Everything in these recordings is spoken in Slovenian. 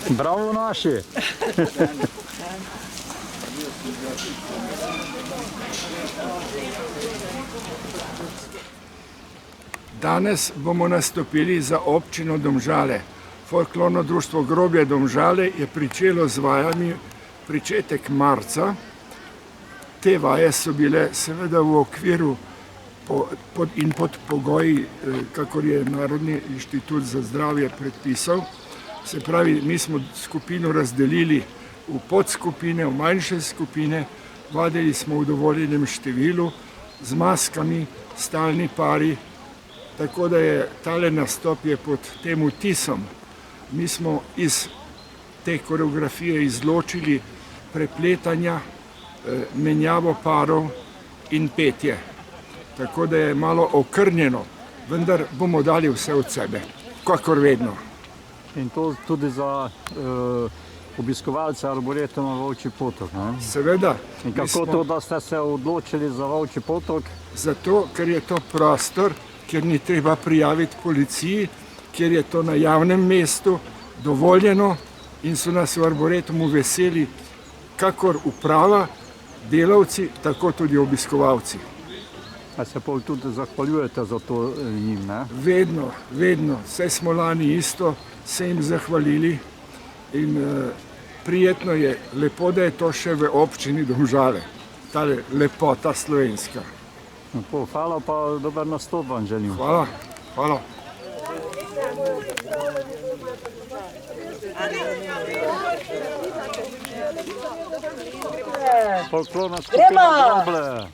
Bravo naši! Danes bomo nastopili za občino Domžale. Folklorno društvo Groblje Domžale je pričelo z vajami pričetek marca. Te vaje so bile seveda v okviru in pod pogoji, kakor je Narodni inštitut za zdravje predpisal. Se pravi, mi smo skupino razdelili v podskupine, v manjše skupine, vadili smo v dovoljenem številu, z maskami, stalni pari, tako da je tale nastop je pod tem vtisom. Mi smo iz te koreografije izločili prepletanja, menjavo parov in petje. Tako da je malo okrnjeno, vendar bomo dali vse od sebe, kakor vedno. In to tudi za obiskovalce Arboretuma Volčji potok, ne? Seveda. In kako to, da ste se odločili za Volčji potok? Zato, ker je to prostor, kjer ni treba prijaviti policiji, kjer je to na javnem mestu dovoljeno in so nas v Arboretumu veseli, kakor uprava, delavci, tako tudi obiskovalci. A se pa tudi zahvaljujete za to njim, ne? Vedno, vedno. Saj smo lani isto se jim zahvalili in prijetno je, lepo, da je to še v občini Domžale. Tale lepota slovenska. Hvala pa dober nastop vam želim. Hvala, hvala. Folklorna skupina Groblje.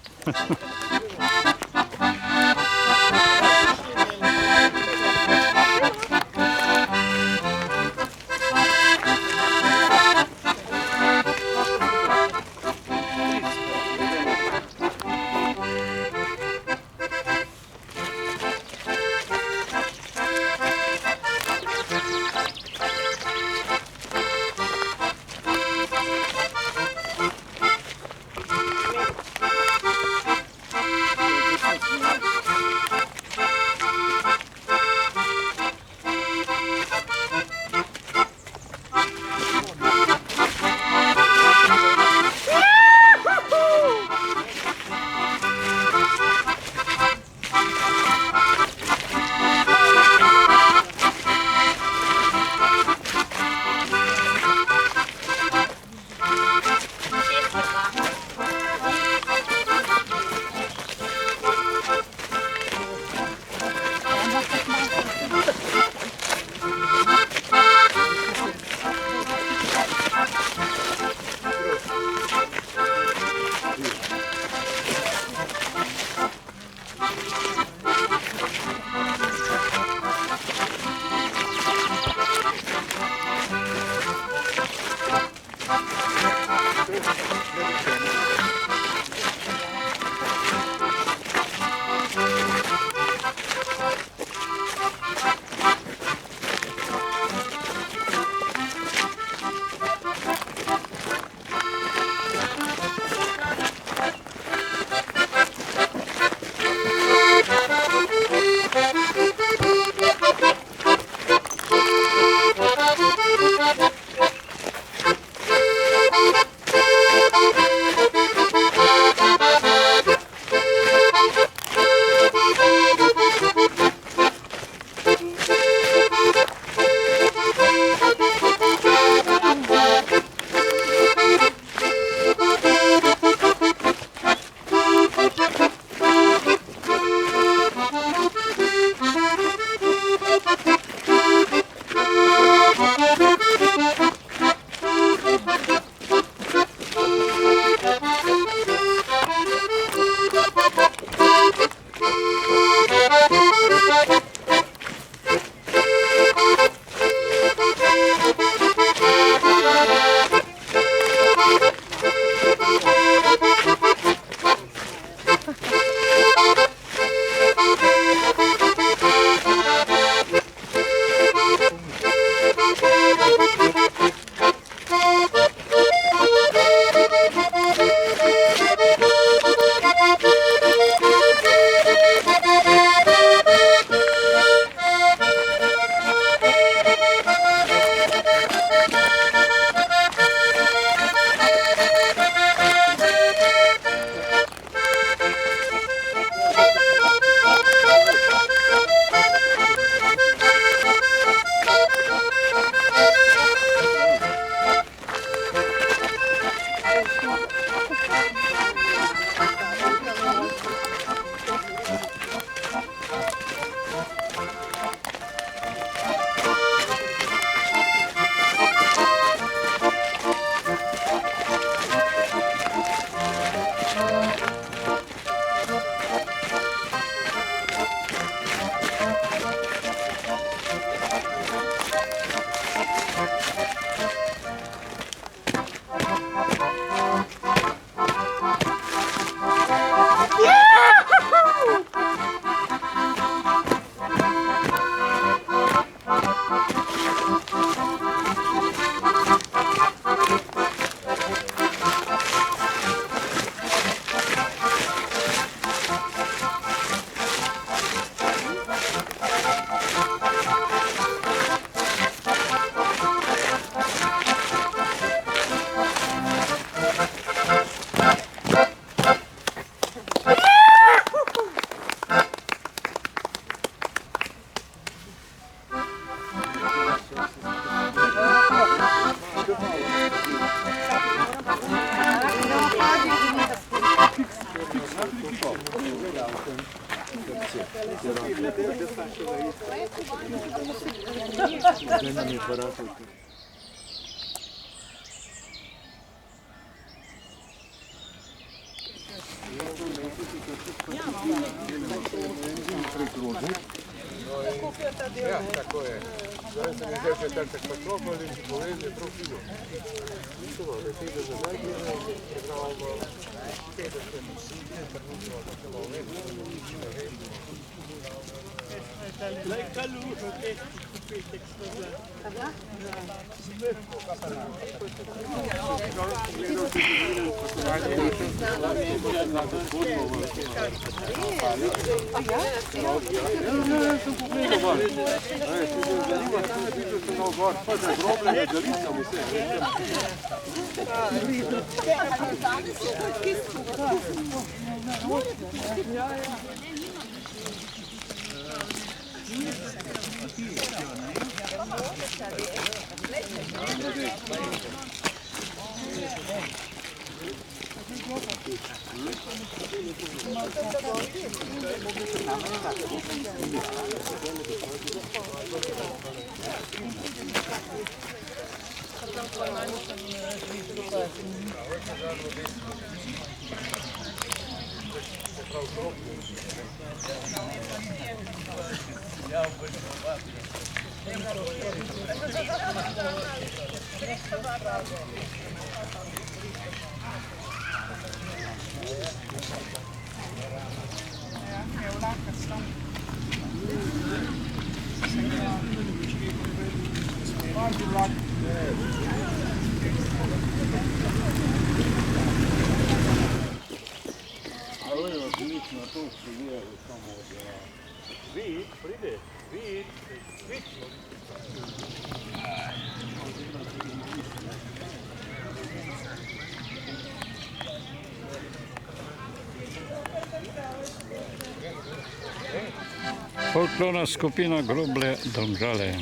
Folklorna skupina Groblje Domžale.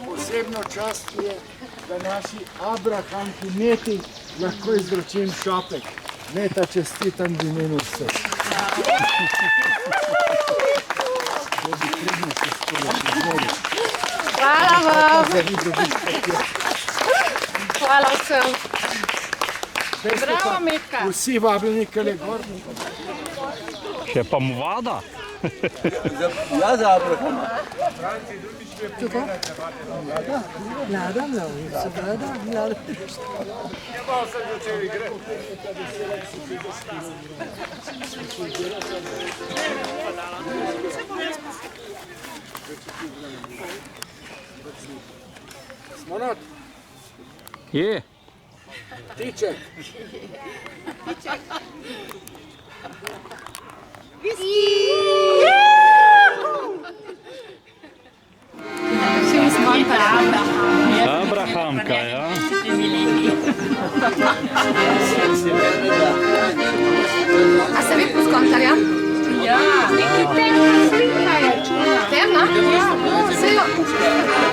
Posebno čast je, da naši abrahamki Neti lahko izročim šopek. Neta, čestitam v imenu vseh. Hvala vam. Hvala vsem. Bravo, Metka. Vsi vabljeni kale gor. Še pa mu vada. Ja, za Abrahama. Vlada, seveda, vlada. Smonot, Je. tiček. Abrahamka, ja. A se vidi poskontarja? Ja. Temna? Ja. Se jo.